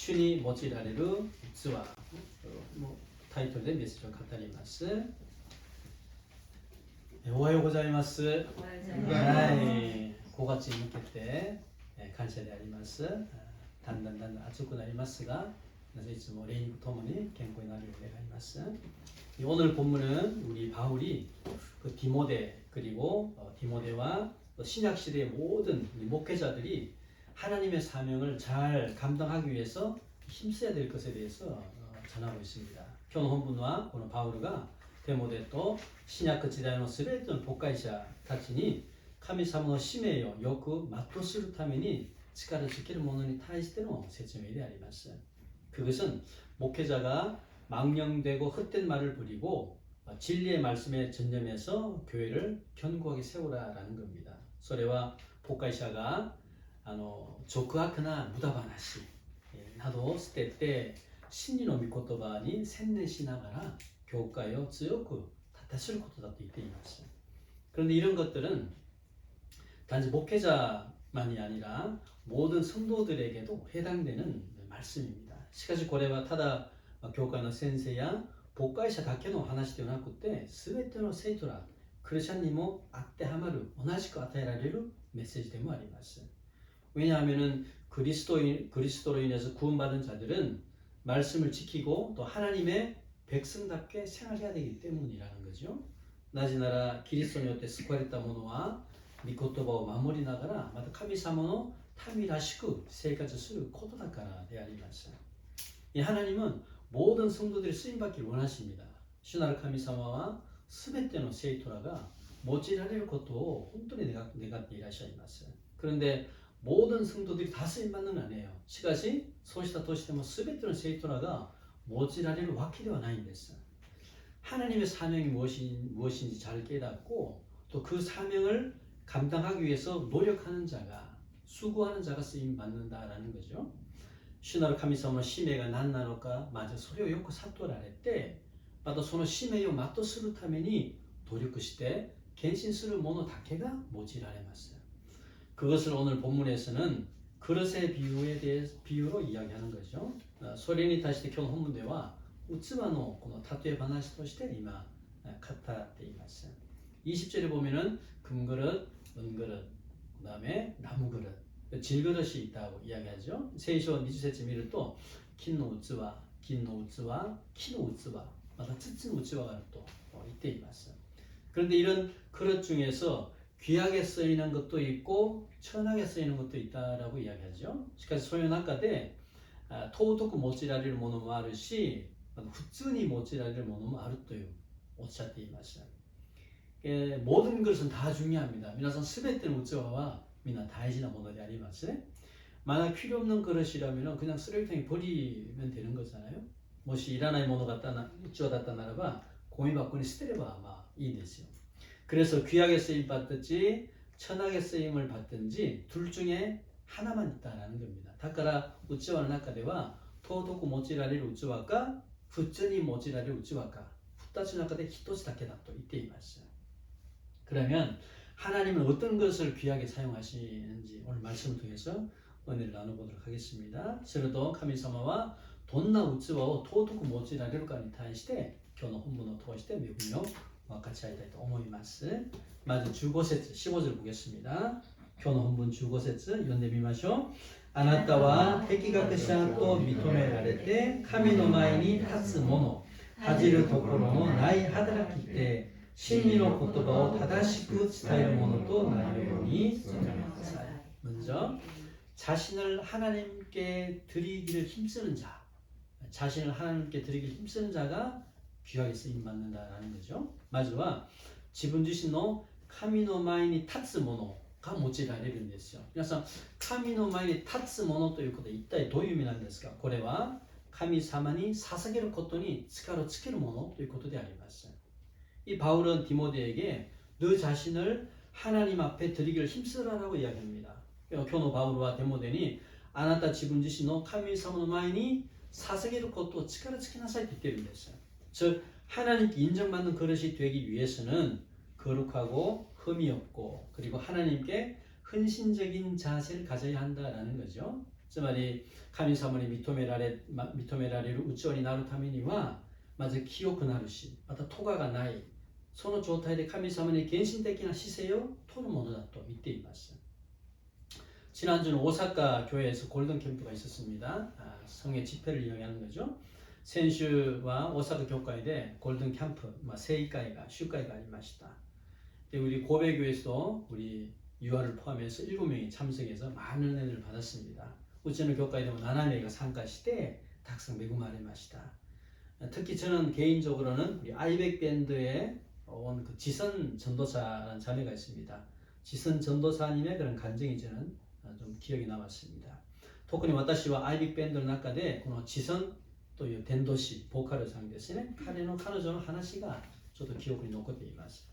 主に用いられる器のタイトルでメッセージを語ります。おはようございます。はい、5月に向けて感謝であります。だんだん暑くなりますが、いつも霊ともに健康になるよう願います. 오늘 본문은 우리 바울이 그 디모데 그리고 디모데와 신약 시대의 모든 목회자들이 하나님의 사명을 잘 감당하기 위해서 힘써야 될 것에 대해서 전하고 있습니다. 今日の本文はこのパウルがテモデと新約時代のすべての牧会者たちに神様の使命をよく全うするために力づける者に対しての説明であります. 그것은 목회자가 망령되고 헛된 말을 부리고 진리의 말씀에 전념해서 교회를 견고하게 세우라라는 겁니다. それは牧会者が俗悪な無駄話などを捨てて真理の御言葉に専念しながら教会を強く立てすることだと言っています. 그런데 이런 것들은 단지 목회자만이 아니라 모든 성도들에게도 해당되는 말씀입니다. しかしこれはただ教会の先生や牧会者だけの話ではなくて全ての生徒らクリスチャンにも当てはまる同じく与えられるメッセージでもあります. 왜냐하면 그리스도로 인해서 구원받은 자들은 말씀을 지키고 또 하나님의 백성답게 생활해야 되기 때문이라는 거죠. なぜならキリストによって救われた者は御言葉を守りながらまた神様の民らしく生活することだからであります. 이 하나님은 모든 성도들이 쓰임받기를 원하십니다. 主なる神様は全ての生徒らが用いられることを本当に願っていらっしゃいます. 그런데 모든 성도들이 다 쓰임받는 건 아니에요. しかしそうしたとしても全ての生徒らが用いられるわけではないんです. 하나님의 사명이 무엇인지 잘 깨닫고 또 그 사명을 감당하기 위해서 노력하는 자가 수고하는 자가 쓰임받는다라는 거죠. 主なる神様の使命が何なのか、まずそれをよく悟られて、またその使命を全うするために努力して献身する者だけが用いられます. 그것을 오늘 본문에서는 그릇의 비유로 이야기하는 거죠. それに対して今日の本文では器のこの例え話として今語っています. 20절에 보면은 금그릇, 은그릇, 그 다음에 나무그릇, 질그릇이 있다고 이야기하죠. 세이쇼 20節 見ると金の器、銀の器、木の器、また土の器があると言っています. 그런데 이런 그릇 중에서 귀하게 쓰이는 것도 있고 천하게 쓰이는 것도 있다라고 이야기하죠. しかしそういう中で尊く用いられるものもあるし普通に用いられるものもあるというおっしゃっていました. 모든 것은 다 중요합니다. 皆さん全ての器はみんな大事なものでありますね. 만약 필요 없는 그릇이라면 그냥 쓰레기통에 버리면 되는 거잖아요. もしいらないものだったな器だったならばゴミ箱に捨てればいいですよ. 그래서 귀하게 쓰임 받든지 천하게 쓰임을 받든지 둘 중에 하나만 있다라는 겁니다. だから器の中では尊く用いられる器か普通に用いられる器か2つの中で1つだけだと言っています. 그러면 하나님은 어떤 것을 귀하게 사용하시는지 오늘 말씀을 통해서 은혜를 나눠보도록 하겠습니다. それと神様はどんな器を尊く用いられるかに対して今日の本文を通して恵みを分かち合いたいと思います. まず15節 15절 보겠습니다. 今日の本文15節読んでみましょう. あなたは適格者と認められて神の前に立つ者恥じるところのない働きで真理の言葉を正しく伝える者となるように努めなさい. 먼저 자신을 하나님께 드리기를 힘쓰는 자, 자신을 하나님께 드리기를 힘쓰는 자가 귀하게 쓰임 받는다라는 거죠. まずは自分自身の神の前に立つ者が用いられるんですよ。皆さん、神の前に立つ者ということは一体どういう意味なんですか。これは神様に捧げることに力をつけるものということであります. 이 바울은 디모데에게 너 자신을 하나님 앞에 드리기를 힘쓰라라고 이야기합니다. 今日のバウルはデモデにあなた自分自身の神様の前に捧げることを力つけなさいと言っているんです. 즉 하나님께 인정받는 그릇이 되기 위해서는 거룩하고 흠이 없고 그리고 하나님께 헌신적인 자세를 가져야 한다라는 거죠. つまり神様に認められる器になるためにはまず清くなるし、また咎がない、その状態で神様に献身的な姿勢を取るものだと言っています。지난주는 오사카 교회에서 골든 캠프가 있었습니다. 성의 집회를 이야기하는 거죠. 센슈와 오사카 교회에 골든 캠프, 세이가이가 슈가이가 아리마시다. 우리 고베교에서도 우리 유아를 포함해서 7명이 참석해서 많은 은혜를 받았습니다. 우체는 교회에 되면 나나네가参加して 탁상 매구 마리마시다. 특히 저는 개인적으로는 우리 아이백 밴드에 온 그 지선 전도사라는 자매가 있습니다. 지선 전도사님의 그런 간증이 저는 좀 기억이 남았습니다. 特に私はアイビックバンドの中でこの지선という伝道師ボーカルさんですね。彼女の話がちょっと記憶に残っています。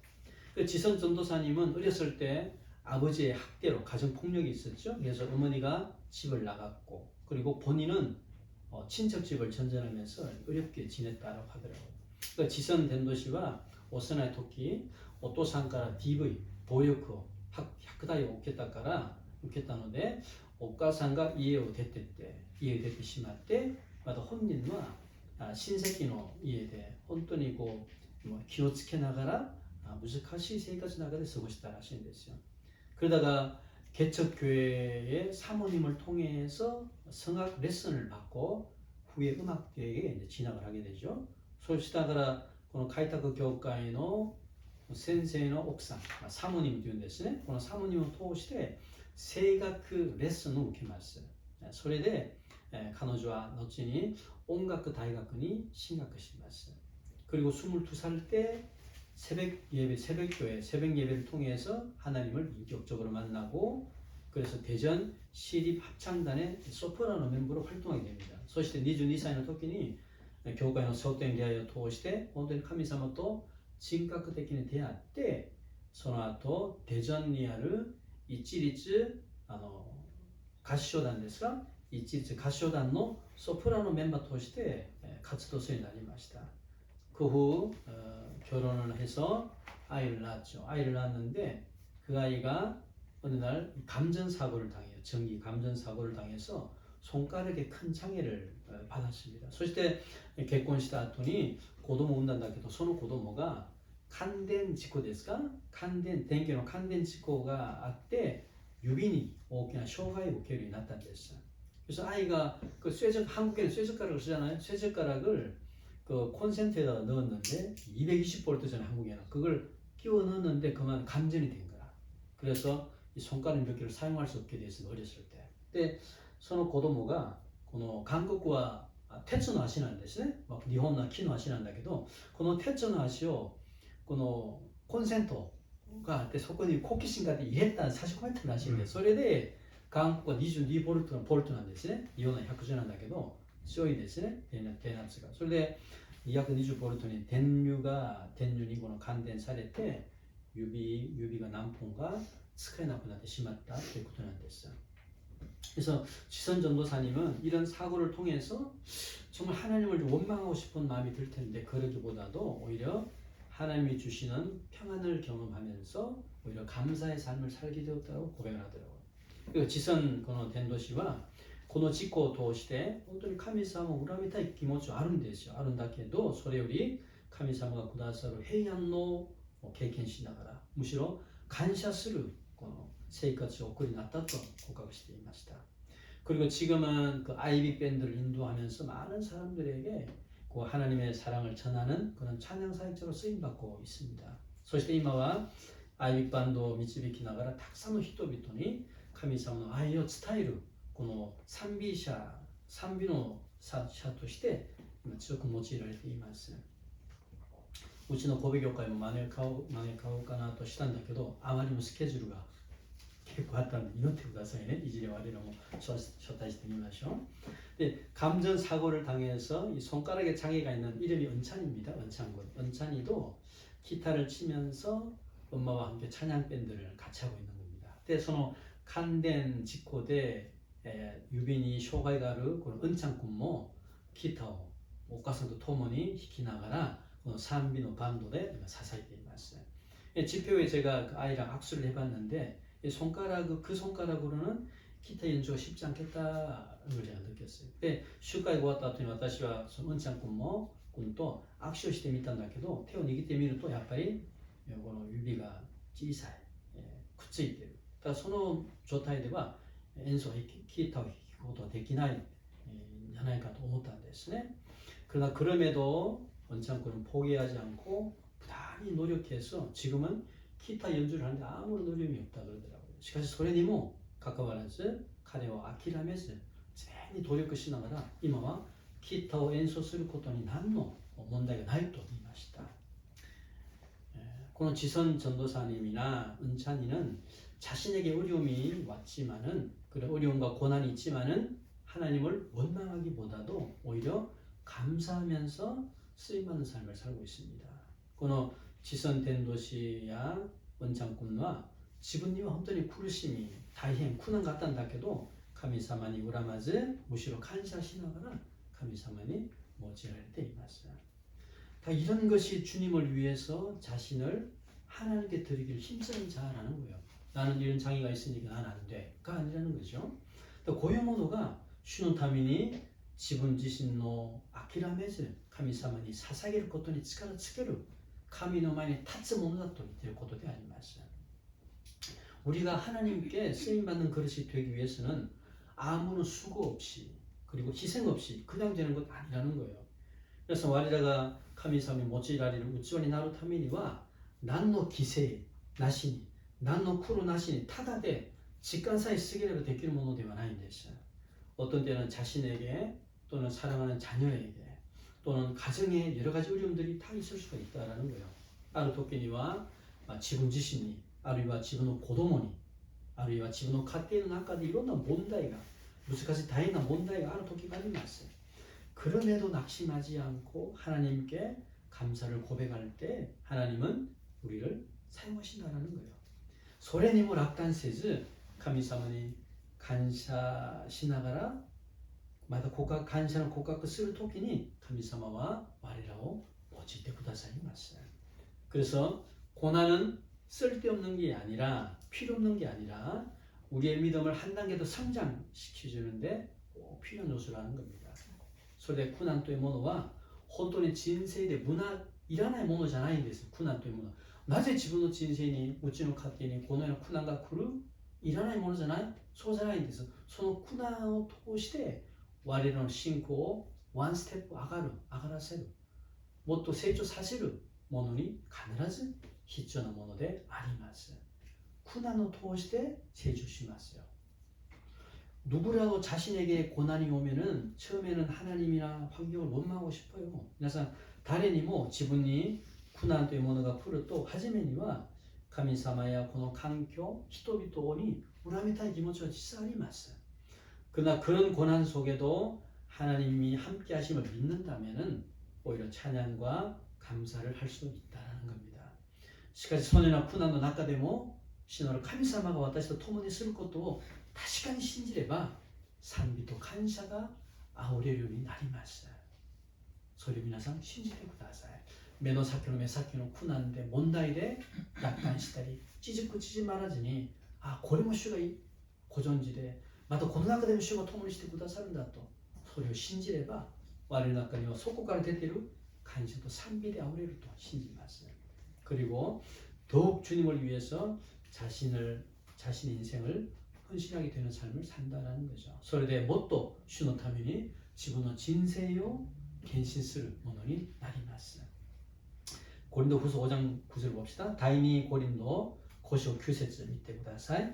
그 지선 전도사님은 어렸을 때 아버지의 학대로 가정 폭력이 있었죠. 그래서 어머니가 집을 나갔고 그리고 본인은 친척 집을 전전하면서 어렵게 지냈다고 하더라고요. 그 지선伝道師は 오스나의 토끼 오토상가라 DV 보육크 학다이 오겠다ので、お母さんが家を出てしまって、また本人は親戚の家で本当にこう気をつけながら難しい生活の中で過ごしたらしいんですよ。그러다가 개척교회의 사모님을 통해서 성악 레슨을 받고 후에 음악대에 진학을 하게 되죠. そうしたからこの開拓教会の先生の奥さん、サモニムというんですね。このサモニムを通して声楽レッスンを受けます。それで彼女は後に音楽大学に進学します。그리고 22살 때 새벽 예배를 통해서 하나님을 인격적으로 만나고 그래서 대전 시립합창단의 소프라노 멤버로 활동하게 됩니다. そして22歳の時に教会の蒼天礼拝を通して本当に神様と人格的に出会ってその後대전にある一律合唱団ですが一律合唱団のソプラノメンバーとして活動するようになりました。그 후 결혼을 해서 아이를 낳았죠. 아이를 낳았는데 그 아이가 어느 날 감전사고를 당해요. 전기 감전사고를 당해서 손가락에 큰 장애를 받았습니다. そして結婚した後に子供を産んだんだけどその子供が感電事故ですか電気の感電事故があって指に大きな障害を受けるようになったんです。 그래서 아이가 그 한국에는 쇠젓가락을 쓰잖아요. 쇠젓가락을 그 콘센트에다가 넣었는데 220V잖아요. 한국에는 그걸 끼워 넣었는데 그만 감전이 된 거야. 그래서 이 손가락 몇 개를 사용할 수 없게 됐어요. 어렸을 때. 근데 その子供がこの韓国は鉄の足なんですね。日本の木の足なんだけどこの鉄の足をこのコンセントがあってそこに好奇心があって入れた差し込めたらしいんでそれで韓国は 22V なんですね。日本は110なんだけど強いですね。電圧がそれで約 20V に電流にこの感電されて指が何本が使えなくなってしまったということなんです。 그래서 지선 전도사님은 이런 사고를 통해서 정말 하나님을 좀 원망하고 싶은 마음이 들 텐데 그러기보다도 오히려 하나님이 주시는 평안을 경험하면서 오히려 감사의 삶을 살게 되었다고 고백을 하더라고요. 그리고 지선伝道師は この事故を通して本当に神様を恨みたい気持ちはあるんですよ。あるんだけどそれより神様がくださる平安の経験しながらむしろ感謝するこの生活を送りになったと告白していました。 그리고 지금은 그 아이빅 밴드를 인도하면서 많은 사람들에게 그 하나님의 사랑을 전하는 그런 찬양 사역자로 쓰임 받고 있습니다. そして今はアイビックバンドを導きながらたくさんの人々に神様の愛を伝えるこの賛美の者として今強く用いられています。うちの神戸教会も招こうかなとしたんだけどあまりのスケジュールが結構あったので祈ってくださいね。いずれ我々も招待してみましょう。で、감전 사고를 당해서 이 손가락에 장애가 있는 이름이 은찬입니다. 은찬군. 은찬이도 기타를 치면서 엄마와 함께 찬양 밴드를 같이 하고 있는 겁니다. で、その感電事故で指に障害があるこの은찬군もギターをお母さんと共に弾きながらこの賛美のバンドで支えています。집회에 제가 그 아이랑 악수를 해봤는데 그 손가락으로는 기타 연주가 쉽지 않겠다는 걸 제가 느꼈어요. 근데 슈카에 고왔다 했더니 私はそのうんちゃん君も君と握手をしてみたんだけど、手を握ってみるとやっぱりこの指が小さい、くっついている。だからその状態では演奏ギターを弾くことはできないんじゃないかと思ったんですね。그러나 그럼에도 원창군은 포기하지 않고 부단히 노력해서 지금은 기타 연주를 하는데 아무런 어려움이 없다 그러더라고요. しかしそれにもかかわらず彼は諦めず常に努力しながら今はギターを演奏することに何の問題がないと言いました。この지선 전도사님이나 은찬이는 자신에게 어려움이 왔지만은 그런 어려움과 고난이 있지만은 하나님을 원망하기보다도 오히려 감사하면서 쓰임받는 삶을 살고 있습니다. この지선伝道師や 원창군과 지분님은本当に苦しみ大変苦難があったんだけど神様に恨まずむしろ感謝しながら神様に用いられています。 다 이런 것이 주님을 위해서 자신을 하나님께 드리기를 힘쓰는 자라는 거예요. 나는 이런 장애가 있으니까 난 안 돼가 아니라는 거죠. 또 고요모노가 주는ために自分自身の諦めず神様に捧げることに力をつける神の前に立つものだと言っていることであります。 우리가 하나님께 쓰임받는 그릇이 되기 위해서는 아무런 수고 없이 그리고 희생 없이 그냥 되는 것 아니라는 거예요. 그래서 와리라가 카미사미 모찌라리를 우찌원이 나루 타미니와 난노 기세 나시니 난노 쿠로 나시니 타다데 직간사에 쓰기라도 되기를 모노 되와 나인데서 어떤 때는 자신에게 또는 사랑하는 자녀에게 또는 가정에 여러 가지 어려움들이 다 있을 수가 있다라는 거예요. 아루 토끼니와 지분 지신이 아루이와 지분의 고도모니 아루이와 지분의 가테의 나까지 이런問題が 무슨 다양한問題が 아루 토끼가 아니었어요. 그럼에도 낙심하지 않고 하나님께 감사를 고백할 때 하나님은 우리를 사용하신다는 거예요. 소래님을 악단세즈 감사하니 간사 시나가라 마다 고각 간사는 고각 쓰를 토끼니 감사마와 와리라오 모치때 구다사이 맞어요. 그래서 고난은 쓸데없는 게 아니라 필요 없는 게 아니라 우리의 믿음을 한 단계 더 성장시켜주는데 꼭 필요한 요소라는 겁니다. それで苦難というものは本当に人生でいらないものじゃないんです。苦難というものはなぜ自分の人生にうちの家庭にこのような苦難が来るいらないものじゃないそうじゃないんです。その苦難を通して我々の信仰をワンステップ上がらせるもっと成長させるものに必ず必要なものであります。苦難を通して成長しますよ。 누구라도 자신에게 고난이 오면은 처음에는 하나님이나 환경을 원망하고 싶어요. 그래서誰にも自分に苦難というものが来ると初めには神様やこの環境、人々に恨みたい気持ちは実際あります。 그러나 그런 고난 속에도 하나님이 함께 하심을 믿는다면은 오히려 찬양과 감사를 할 수 있다는 겁니다. しかしそのような苦難の中でも主なる神様が私と共にすることを確かに信じれば賛美と感謝が溢れるようになります。それを皆さん信じてください。目の先の苦難で問題で楽観したり縮まらずにこれも主がご存知でまたこの中でも主が共にしてくださるんだとそれを信じれば我の中にはそこから出ている感謝と賛美で溢れると信じます。 그리고 더욱 주님을 위해서 자신의 인생을 헌신하게 되는 삶을 산다라는 거죠. それでもっと主のために自分の人生を献身するものになります。 고린도후서 5장 9절 봅시다. 다이니 고린도 5章 9節見てください。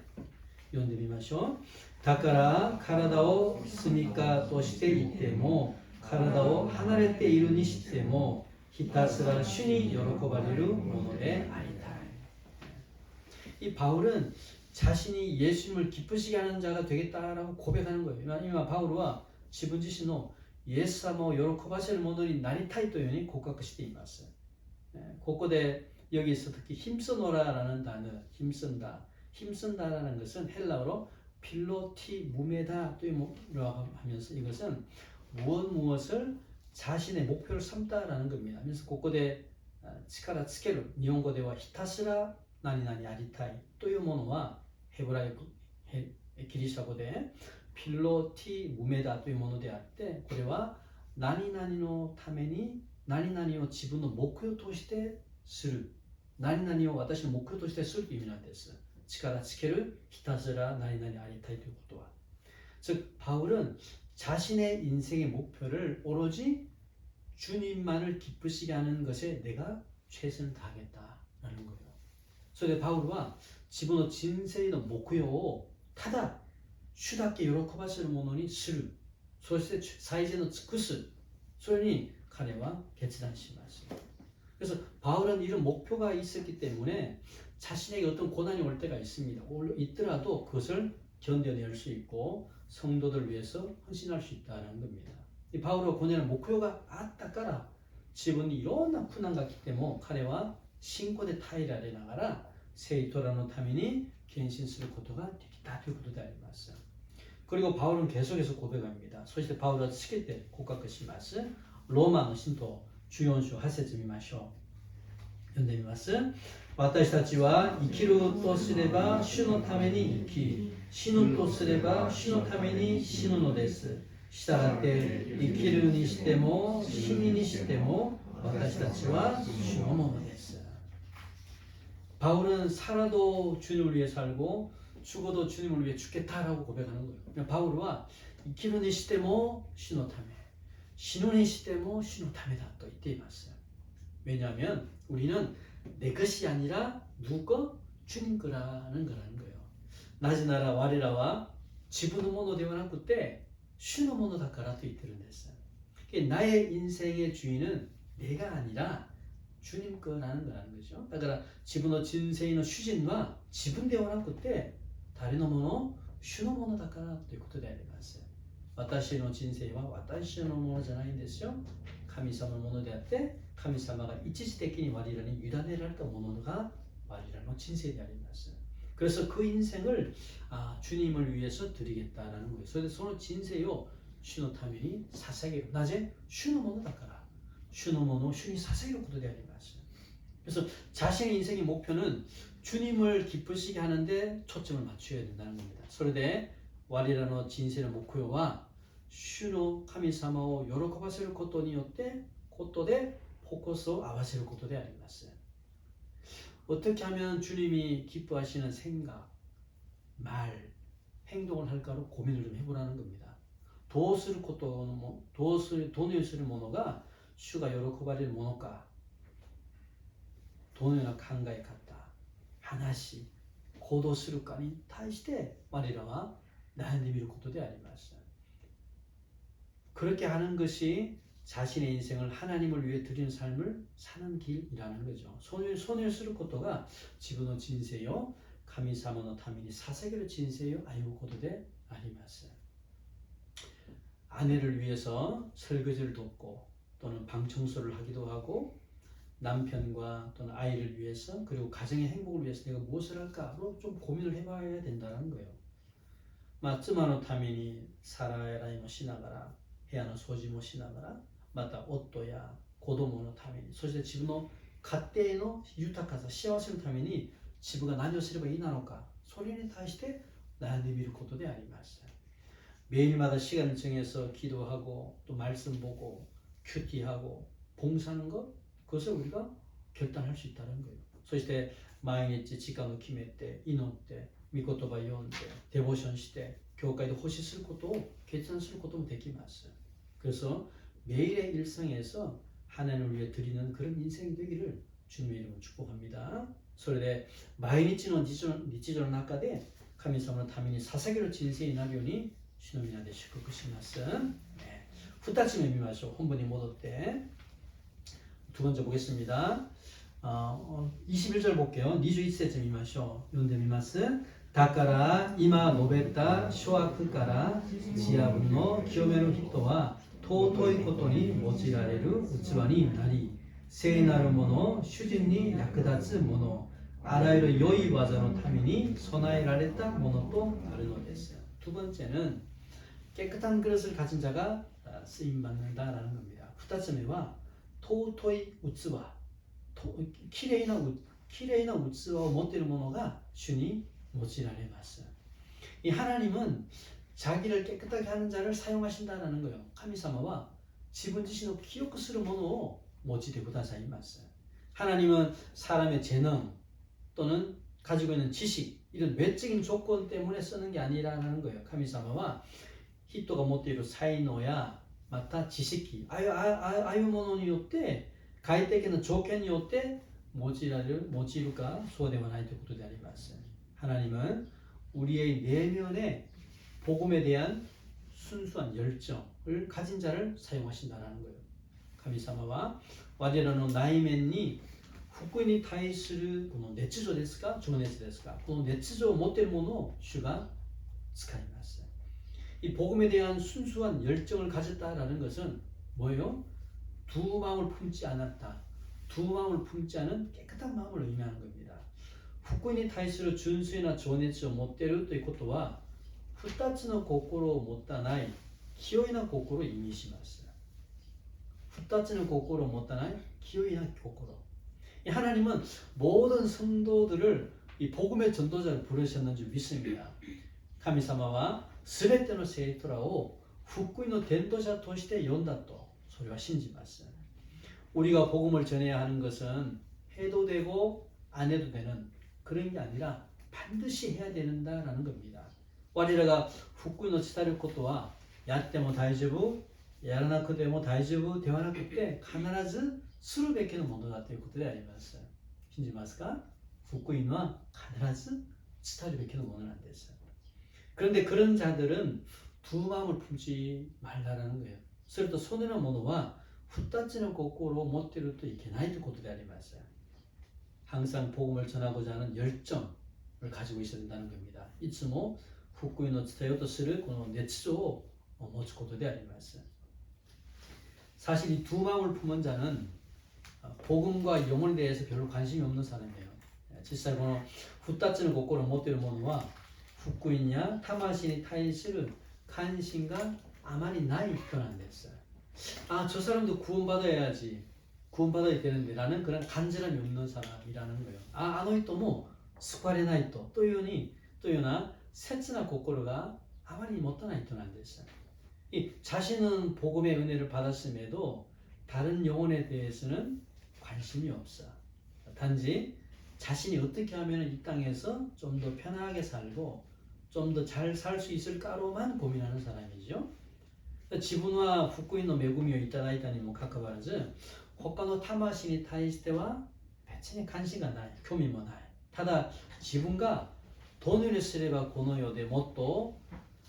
読んでみましょう。だから体を住処としていても体を離れているにしてもひたすら主に喜ばれるものでありたい。이 바울은 자신이 예수님을 기쁘시게 하는 자가 되겠다라고 고백하는 거예요. 이마 바울은 지분 자신의 예수様を喜ばせるものになりたいというふうに告白しています。ここで 여기서 특히 힘쓰노라라는 단어, 힘쓴다라는 것은 헬라어로 필로티 무메다 또라고 하면서 이것은 무엇을 자신의 목표를 삼다라는 겁니다. 그래서 ここで力つける日本語ではひたすら何々やりたいというものはヘブライギリシャ語でピロティムメダというものであって、これは何々のために何々を自分の目標としてする、何々を私の目標としてするという意味なんです。力つける、ひたすら何々ありたいということは. 즉 바울은 자신의 인생의 목표를 오로지 주님만을 기쁘시게 하는 것에 내가 최선을 다하겠다라는 거예요. それでパウルは自分の人生の目標をただ主だけ喜ばせるものにする、そして最善を尽くす、それに彼は決断します。 그래서 바울은 이런 목표가 있었기 때문에 자신에게 어떤 고난이 올 때가 있습니다. 있더라도 그것을 견뎌낼 수 있고 성도들 위해서 헌신할 수 있다는 겁니다. 이 바울의 고난의 목표가あったから 自分にいろんな苦難が来ても彼は信仰で耐えられながら聖徒らのために献身することができたということであります。 그리고 바울은 계속해서 고백합니다. そして 바울은 つけて告白します。 로마의 신토 14章8節見ましょう。読んでみます。私たちは生きるとすれば主のために生き、死ぬとすれば主のために死ぬのです。したがって生きるにしても死ににしても私たちは主のものです。 바울은 살아도 주님을 위해 살고 죽어도 주님을 위해 죽겠다라고 고백하는 거예요. 바울은 生きるにしても主のため、死ぬにしても主のためだと言っています。 왜냐하면 우리는 내 것이 아니라 누구 거? 주님 거라는 거예요. 나지나라 와리라와 지분의 모노ではなくて主のものだからと言ってるんです。 나의 인생의 주인은 내가 아니라 주님 거라는 거라는 거죠. 그러니까 지분의 인생의 주진과 지분ではなくて誰のもの? 主のものだからということであります。 私の人生は私のものじゃないんですよ。神様のものであって神様が一時的に我らに委ねられたものが我らの人生であります。 그래서 그 인생을 주님을 위해서 드리겠다라는 거예요. 그래서 その人生を主のために捧げる。なぜ? 主のものだから。主のものを主に捧げることであります。 그래서 자신의 인생의 목표는 주님을 기쁘시게 하는데 초점을 맞춰야 된다는 겁니다. それで我らの人生の目標は主の神様を喜ばせることによってことでフォーカスを合わせることであります。 어떻게 하면 주님이 기뻐하시는 생각, 말, 행동을 할까로 고민을 좀 해보라는 겁니다. どうすることもどのようにするものが主が喜ばれるものか、どのような考え方、話、行動するかに対して我らは悩んでみることであります。 그렇게 하는 것이 자신의 인생을 하나님을 위해 드리는 삶을 사는 길이라는 거죠. 손을 쓸 것도가 지분의 진세요, 神様のために捧げる人生を歩むことであります。 아내를 위해서 설거지를 돕고 또는 방 청소를 하기도 하고 남편과 또는 아이를 위해서 그리고 가정의 행복을 위해서 내가 무엇을 할까로 좀 고민을 해봐야 된다는 거예요. 妻のために皿洗いもしながら部屋の掃除もしながらまた夫や子供のためにそして自分の家庭の豊かさ幸せのために自分が何をすればいいなのかそれに対して悩んでみることであります。 매일마다 시간을 정해서 기도하고 또 말씀 보고 큐티하고 봉사하는 것 그것을 우리가 결단할 수 있다는 거예요. そして毎日時間を決めて祈って御言葉読んでデボーションして教会で奉仕することを決断することもできます。 그래서 매일의 일상에서 하나님을 위해 드리는 그런 인생이 되기를 주님의 이름으로 축복합니다. それで毎日の日常の中で神様のために捧げる人生になるように主の皆で祝福します。 2つ目見ましょう。本文に戻って두 번째 보겠습니다. 21절 볼게요. 21節見ましょう。読んでみます。だから今述べた諸悪から自分の清める人は尊いことに用いられる器になり聖なるもの主人に役立つものあらゆる良い技のために備えられたものとなるのです。 두 번째는 깨끗한 그릇을 가진 자가 쓰임 받는다라는 겁니다. 2つ目は尊い器きれいな器を持っているものが主に用いられます。이 하나님은 자기를 깨끗하게 하는 자를 사용하신다라는 거예요. 카미사마와 지분自身を 清くするものを用いてくださいます. 하나님은 사람의 재능 또는 가지고 있는 지식 이런 외적인 조건 때문에 쓰는 게 아니라는 거예요. 카미사마와 히토가 持っている才能やまた知識ああいうものによって外的な条件によって用いるかそうではないということであります. 하나님은 우리의 내면에 복음에 대한 순수한 열정을 가진 자를 사용하신다는 거예요. 카미사마와 와데라노 나이멘니 후쿠이に対するこの熱情ですか情熱ですかこの熱情を持っているものを主が使います. 이 복음에 대한 순수한 열정을 가졌다라는 것은 뭐예요? 두 마음을 품지 않았다. 두 마음을 품지 않은 깨끗한 마음을 의미하는 겁니다. 후쿠이に対する純粋な情熱を持っているということは二つの心を持たない清いな心を意味します. 二つの心を持たない清いな心. 이 하나님은 모든 성도들을 이 복음의 전도자를 부르셨는 줄 믿습니다. 카미사마와 すべての生徒らを福音の伝道者として呼んだとそれは信じます. 우리가 복음을 전해야 하는 것은 해도 되고 안 해도 되는 그런 게 아니라 반드시 해야 된다라는 겁니다. 我らが福音を伝えることはやっても大丈夫やらなくても大丈夫ではなくて必ずするべきのものだということであります. 信じますか?福音は必ず伝えるべきのものなんです. 그런데 그런 자들은 두 마음을 품지 말라라는 거예요. それとそのようなものは二つの心を持っているといけないということであります. 항상 복음을 전하고자 하는 열정을 가지고 있어야 된다는 겁니다. いつも福音を伝えようとするこの熱情を持つことであります. 사실 이 두 마음을 품은 자는 복음과 영혼에 대해서 별로 관심이 없는 사람이에요. 実際この二つの心を持っている者は福音や魂に対する関心があまりない人なんです. 아, 저 사람도 구원받아야지. 구원받아야 되는데 라는 그런 간절함이 없는 사람이라는 거예요. 아, あの人も救われないとというような切な心があまり持たない人なんです. 이 자신은 복음의 은혜를 받았음에도 다른 영혼에 대해서는 관심이 없어. 단지 자신이 어떻게 하면 이 땅에서 좀 더 편하게 살고 좀 더 잘 살 수 있을까로만 고민하는 사람이죠. 自分は福音の恵みをいただいたにもかかわらず他の魂に対しては別に関心がない興味もないただ自分がどのようにすればこの世でもっと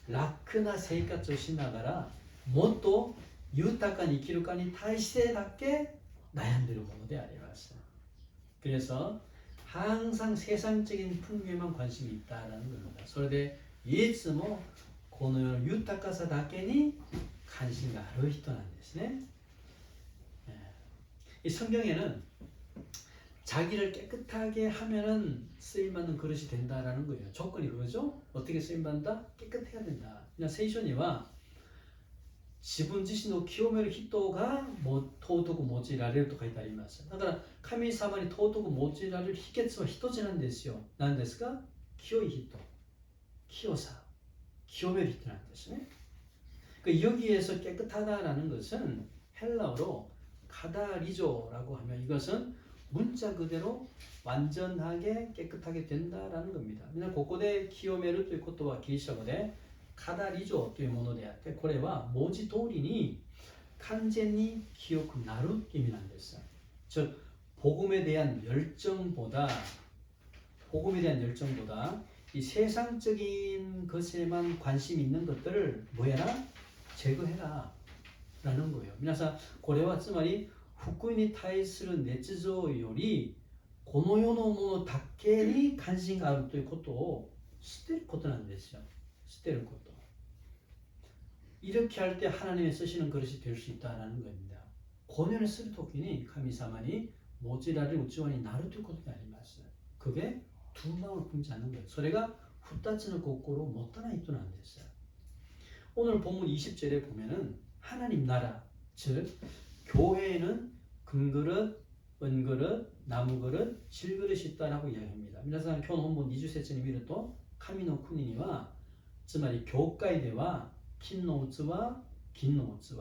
楽な生活をしながらもっと豊かに生きるかに対してだけ悩んでいるものであります. 그래서 항상 세상적인 풍요에만 관심이 있다라는 겁니다. それでいつもこの世の豊かさだけに関心がある人なんですね. 이 성경에는 자기를 깨끗하게 하면은 쓰임받는 그릇이 된다라는 거예요. 조건이 그거죠? 어떻게 쓰임받는다? 깨끗해야 된다. 그냥聖書には自分自身を清める人が尊く用いられると書いてあります。だから神様に尊く用いられる秘訣は一つなんですよ。何ですか？清い人、清さ、清める人なんですね。여기에서 깨끗하다라는 것은 헬라어로 카다리조라고 하면 이것은 문자 그대로 완전하게 깨끗하게 된다라는 겁니다. ここで清めるということはギリシャ語でカダリジョというものであってこれは文字通りに完全に清くなる意味なんです. 즉 복음에 대한 열정보다 이 세상적인 것에만 관심 있는 것들을 뭐해라? 제거해라 라는 거예요. 皆さんこれはつまり福音に対する熱情よりこの世のものだけに関心があるということを捨てることなんですよ. 捨てること. 이렇게 할 때 하나님의 쓰시는 그릇이 될 수 있다는 겁니다. 권면을 쓸 때に神様に用いられる器になるということであります. 그게 두 마음을 품지 않는 거예요. それが二つの心を持たない人なんです. 오늘 본문 20절에 보면은 하나님 나라, 즉 교회에는 금그릇, 은그릇, 나무그릇, 질그릇이 있다라고 이야기합니다. 皆さん今日の本文20節に見ると神の国にはつまり教会では金の器は銀の器、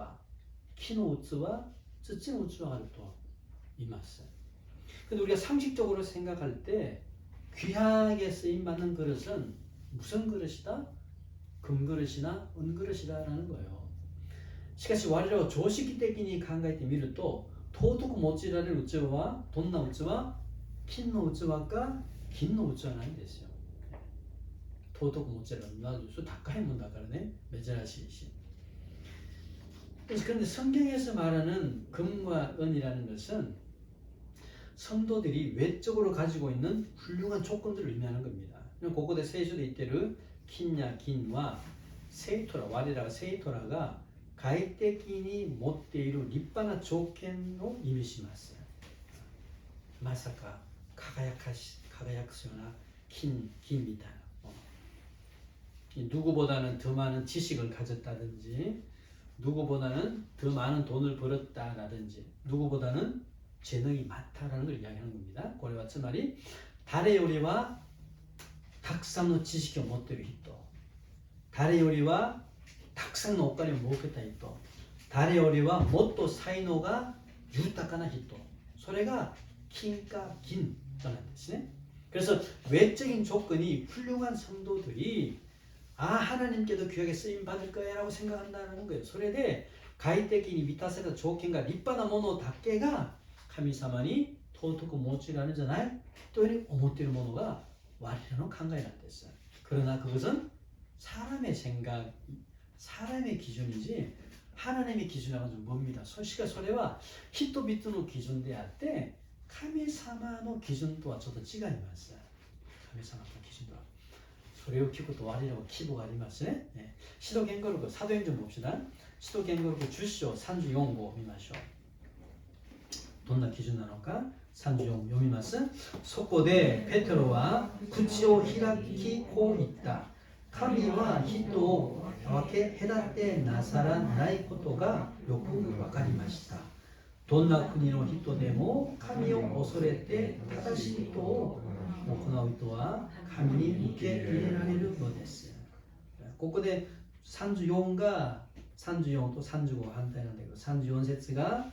木の器は土の器があると言います。근데 우리가 상식적으로 생각할 때 귀하게 쓰임 받는 그릇은 무슨 그릇이다? 금그릇이나 은그릇이다라는 거예요. しかし我々は常識的に考えてみると尊く用いられる器はどんな器？金の器か銀の器なんですよ。尊く用いられるのは高いもんだからね、珍しいし。 그런데 성경에서 말하는 금과 은이라는 것은 성도들이 외적으로 가지고 있는 훌륭한 조건들을 의미하는 겁니다. ここで聖書で言ってる金や銀はセイトラ、我らがセイトラが外的に持っている立派な条件を意味します。まさか輝くような金みたいな。 누구보다는 더 많은 지식을 가졌다든지 누구보다는 더 많은 돈을 벌었다라든지 누구보다는 재능이 많다라는 걸 이야기하는 겁니다. これはつまり誰よりはたくさんの知識を持っている人、誰よりはたくさんのお金を儲けた人、誰よりはもっと才能が豊かな人、それが金か銀なんですね。 그래서 외적인 조건이 훌륭한 성도들이 하나님께도 귀하게 쓰임 받을 거야 라고 생각한다는 거예요. それで外的に満たされた条件が立派なものだけが神様に尊く用いられるんじゃないというふうに思っているものが我々の考えなんです。 그러나 그것은 사람의 생각, 사람의 기준이지 하나님의 기준하고는 좀 멉니다. それは人々の基準であって神様の基準とはちょっと違います。神様の基準とは それを聞くと我々は規模がありますね。使徒言語録、サド행전 봅시다. 使徒言語録10章34号見ましょう。どんな基準なのか34号読みます。そこでペテロは口を開きこう言った。神は人を分け隔てなさらないことがよく分かりました。どんな国の人でも神を恐れて正しいことを行う人は神に受け入れられるのです。ここで34が34と35が反対なんだけど34節が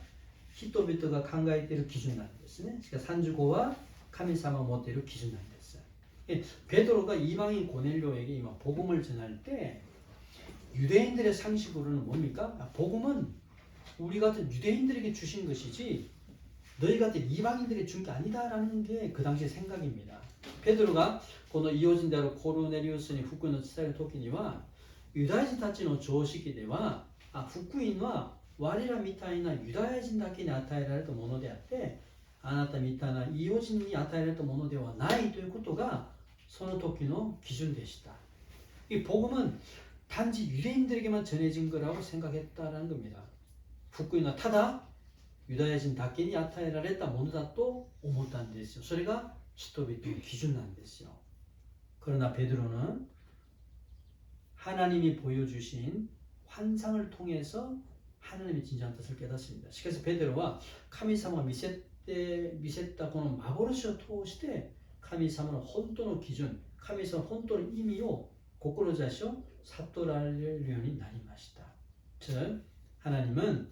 人々が考えている基準なんですね。しかし35は神様を持っている基準なんです。베드로가 이방인 고넬료에게 이만 복음을 전할 때 유대인들의 상식으로는 뭡니까? 복음은 우리 같은 유대인들에게 주신 것이지 너희 같은 이방인들에게 준 게 아니다라는 게 그 당시의 생각입니다. 베드로가 この異邦人であるコルネリウスに福音を伝える時にはユダヤ人たちの常識では福音は我らみたいなユダヤ人だけに与えられたものであってあなたみたいな異邦人に与えられたものではないということがその時の基準でした。이 복음은 단지 유대인들에게만 전해진 거라고 생각했다라는 겁니다.福音はただユダヤ人だけに与えられたものだと思ったんですよ。それが人々の基準なんですよ。 그러나 베드로는 하나님이 보여주신 환상을 통해서 하나님의 진정한 뜻을 깨닫습니다. しかし 베드로は 神様が見せたこの幻を通して神様の本当の基準、神様の本当の意味を志を悟られるようになりました。 즉 하나님은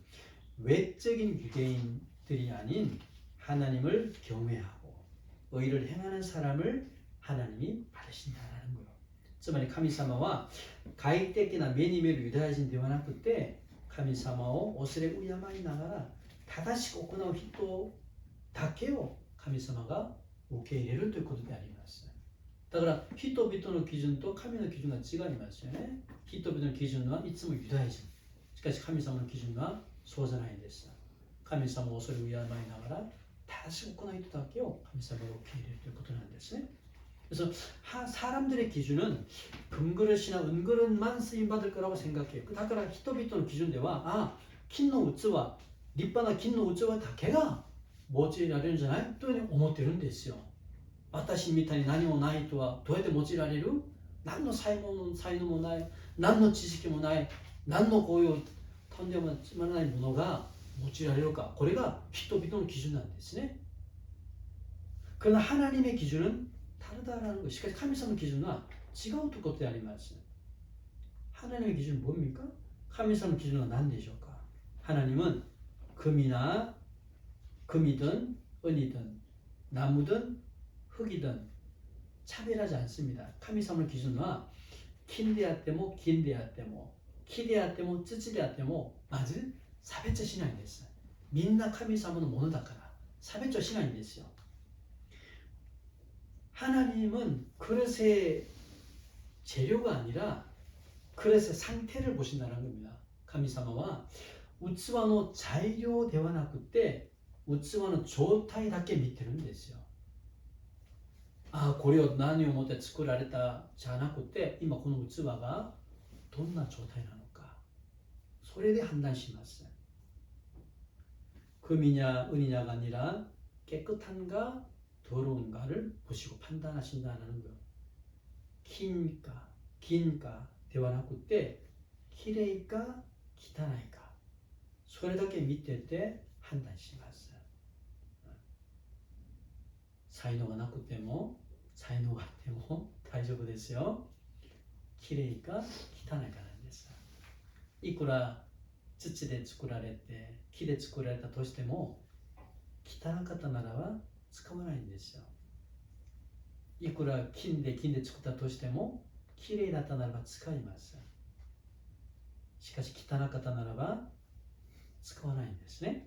외적인 유대인들이 아닌 하나님을 경외하고 의를 행하는 사람을 하나님이 받으신다라는 거예요. つまり神様は外的な目に見えるユダヤ人ではなくて神様を恐れ敬いながら正しく行う人だけを神様が受け入れるということであります。だから人々の基準と神の基準が違いますよね。人々の基準はいつもユダヤ人。しかし神様の基準はそうじゃないんです。神様を恐れ敬いながら正しく行う人だけを神様が受け入れるということなんですね。 그래서 사람들의 기준은 금그릇이나 은그릇만 쓰임받을 거라고 생각해요. だから人々の基準では金の器、立派な金の器だけが用いられるんじゃないと思ってるんですよ。私みたいに何もない人はどうやって用いられる？何の才能もない、何の知識もない、何のこういうとんでもないものが用いられるか、これが人々の基準なんですね。 그러나 하나님의 기준은 다르다라는 것. しかし神様の基準は違うということであります。 하나님의 기준은 뭡니까? 카미사의 기준은 난데쇼까. 하나님은 금이든 은이든 나무든 흙이든 차별하지 않습니다. 카미사의 기준은 킨데아테모 긴데아테모 키데아테모 쯔쯔데아테모 맞을 사베처 신앙이 됐어요. 민나 카미사모는 모노다카라 사베처 신앙이 됐어요. 하나님은 그릇의 재료가 아니라 그릇의 상태를 보신다는 겁니다. 카미사마와 우츠와노 자이료 대화나쿠 때 우츠와노 조타이답게 밑에는 됐어요. 아, 고려 나니をもって作られたじゃなくて、今この器がどんな状態なのか、それで判断します。 금이냐 은이냐가 아니라 깨끗한가 더러운가를 보시고 판단하신다는 거예요. 긴가 긴가 대화나쿠 때 키레이까 기타나이까 それだけ見てて判断します。才能がなくても才能があっても大丈夫ですよ。きれいか汚いかなんです。いくら土で作られて木で作られたとしても汚かったならば使わないんですよ。いくら金で作ったとしてもきれいだったならば使います。しかし汚かったならば使わないんですね。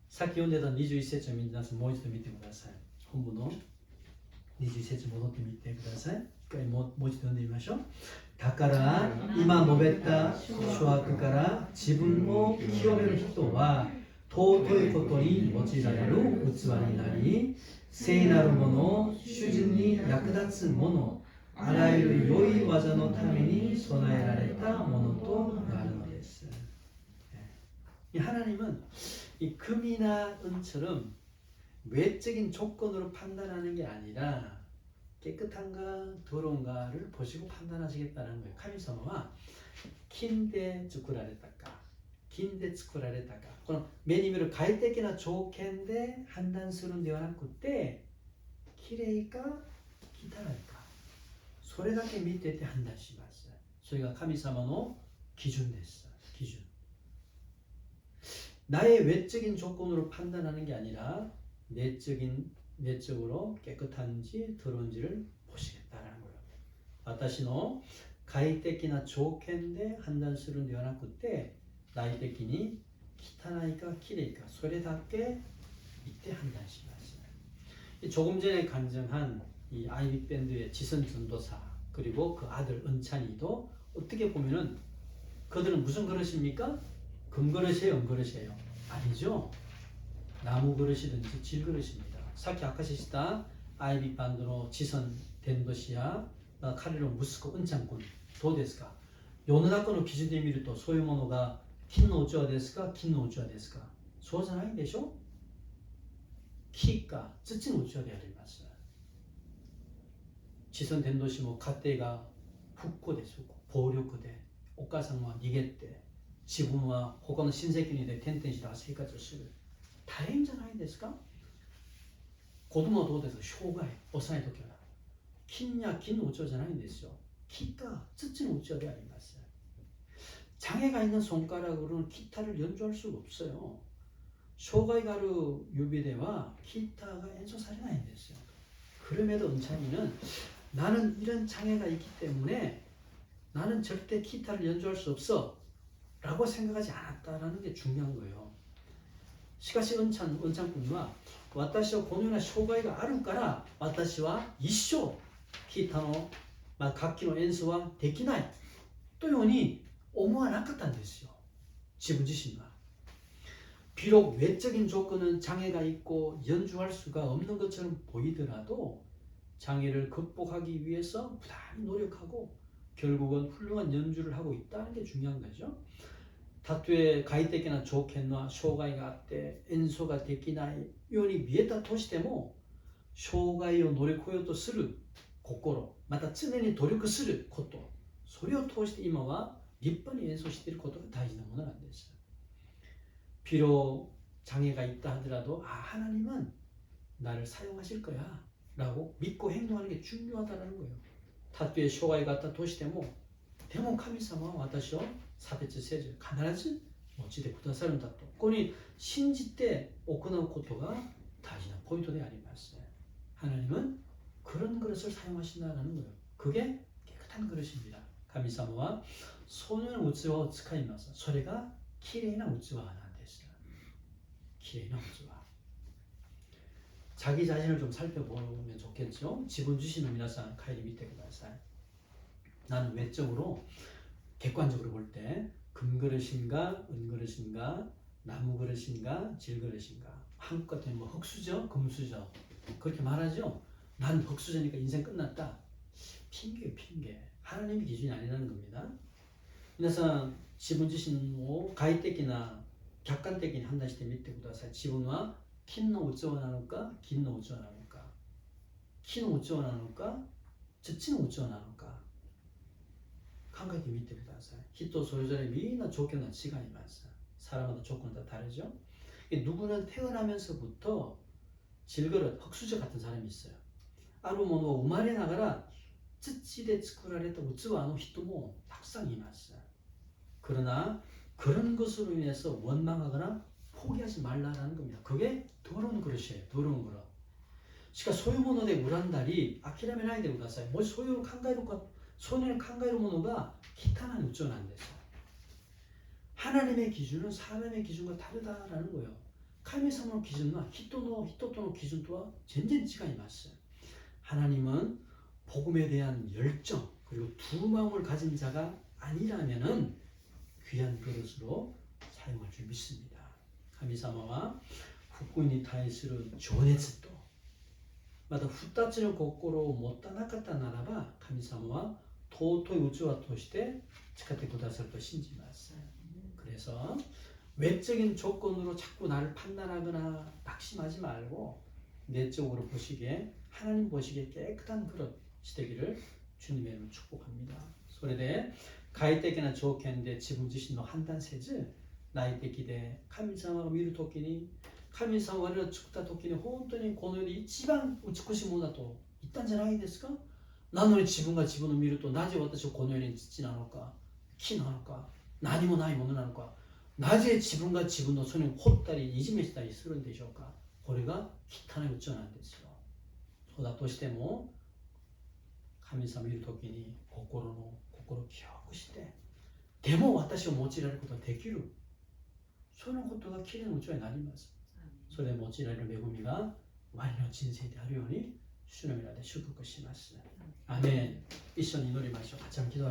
さっき読んでた21節を皆さんもう一度見てください。本部の21節戻ってみてください。一回もう一度読んでみましょう。だから今述べた諸悪から自分を清める人は尊いことに用いられる器になり、聖なるもの、主人に役立つもの、あらゆる良い技のために備えられたものとなるのです。하나님은 이 금이나 은처럼 외적인 조건으로 판단하는 게 아니라 깨끗한가 더러운가를 보시고 판단하시겠다는 거예요. 카미사마와 긴데 츠쿠라레타까 긴데 츠쿠라레타까 この目に見る快適な条件で判断するんではなくてきれいか汚いかそれだけ見てて判断します。それが神様の基準です。基準 나의 외적인 조건으로 판단하는 게 아니라 내적으로 깨끗한지 더러운지를 보시겠다는 거예요. 私の快適な条件で判断するんではなくて内的に汚いかきれいかそれだけ見て判断します。 조금 전에 간증한 이 아이비 밴드의 지선 전도사 그리고 그 아들 은찬이도 어떻게 보면은 그들은 무슨 그릇입니까? 금그릇이에요, 은그릇이에요? 아니죠. 나무 그릇이든지 질 그릇입니다. さっき明かししたアイビバンドの지선伝道師や彼の息子은찬군どうですか？世の中の基準で見るとそういうものが金の器ですか金の器ですか？そうじゃないんでしょ？木か土の器であります。지선伝道師も家庭が不幸です。暴力でお母さんは逃げて自分は他の親戚にで転々しながら生活をする。大変じゃないですか？子供はどうですか？障害、幼い時は金や金の器じゃないんですよ。木か土の器であります。 장애가 있는 손가락으로는 기타를 연주할 수가 없어요. 障害がある指では 기타가 연주사리나야 됐어요. 그럼에도 은찬이는 나는 이런 장애가 있기 때문에 나는 절대 기타를 연주할 수 없어 라고 생각하지 않았다라는 게 중요한 거예요. しかし 은찬군은 私はこのような障害があるから私は一生ギターの楽器の演奏はできないというように思わなかったんですよ。自分自身は。 비록 외적인 조건은 장애가 있고 연주할 수가 없는 것처럼 보이더라도 장애를 극복하기 위해서 부단히 노력하고 결국은 훌륭한 연주를 하고 있다는 게 중요한 거죠. たとえ快適な条件の障害があって演奏ができないように見えたとしても障害を乗り越えようとする心また常に努力することそれを通して今は立派に演奏していることが大事なものなんです。 비록 장애가 있다 하더라도 하나님은 나를 사용하실 거야 라고 믿고 행동하는 게 중요하다는 거예요. たとえ障害があったとしてもでも神様は私を差別せず必ず用いてくださるんだと。ここに信じて行うことが大事なポイントであります。 하나님은 그런 그릇을 사용하신다는 거예요. 그게 깨끗한 그릇입니다. 神様はそのような器を使います。それがきれいな器なんです。きれいな器。 자기 자신을 좀 살펴보면 좋겠죠. 지분 주시는 皆さん 帰り見てください. 나는 외적으로 객관적으로 볼 때 금그릇인가 은그릇인가 나무그릇인가 질그릇인가. 한국 같으면 뭐 흙수저 금수저 그렇게 말하죠. 난 흙수저니까 인생 끝났다. 핑계예요, 핑계. 하나님의 기준이 아니라는 겁니다. 皆さん 지분 주신 뭐 가이떼기나 객관떼기니 한 단씩 밑에ください. 지분은 金の器なのか銀の器なのか木の器なのか土の器なのか考えてみてください。人それぞれみんな条件が違います。 사람마다 조건은 다 다르죠. 누구는 태어나면서부터 질그릇, 흙수저 같은 사람이 있어요. ある者は生まれながら土で作られた器の人もたくさんいます。 그러나 그런 것으로 인해서 원망하거나 포기하지 말라라는 겁니다. 그게 더러운 그릇이에요. 더러운 그릇. しかしそういうもので恨んだり諦めないでください。もしそういう考えるか、そういう考えるものが汚い器なんです。 하나님의 기준은 사람의 기준과 다르다라는 거예요. 神様の基準は人との基準とは全然違います。 하나님은 복음에 대한 열정 그리고 두 마음을 가진 자가 아니라면은 귀한 그릇으로 사용할 줄 믿습니다. 神様は福音に対する情熱とまた二つの心を持たなかったならば神様は尊い器として使ってくださると信じます。 그래서 외적인 조건으로 자꾸 나를 판단하거나 낙심하지 말고 내적으로 보시기에 하나님 보시기에 깨끗한 그릇이 되기를 주님의 이름으로 축복합니다. それで買い的な条件で自分自身の判断せず内的で神様を見るときに神様を作ったときに本当にこの世で一番美しいものだと言ったんじゃないですか。なのに自分が自分を見るとなぜ私はこの世に土なのか木なのか何もないものなのかなぜ自分が自分の손을掘ったりいじめしたりするんでしょうか。これが汚い器なんですよ。そうだとしても神様を見るときに心を清くしてでも私を用いられることができるそのことがきれいな器になります。それで用いられる恵みが我々の人生であるように主の皆で祝福します。アメン。一緒に祈りましょう。같이 한번 기도합니다.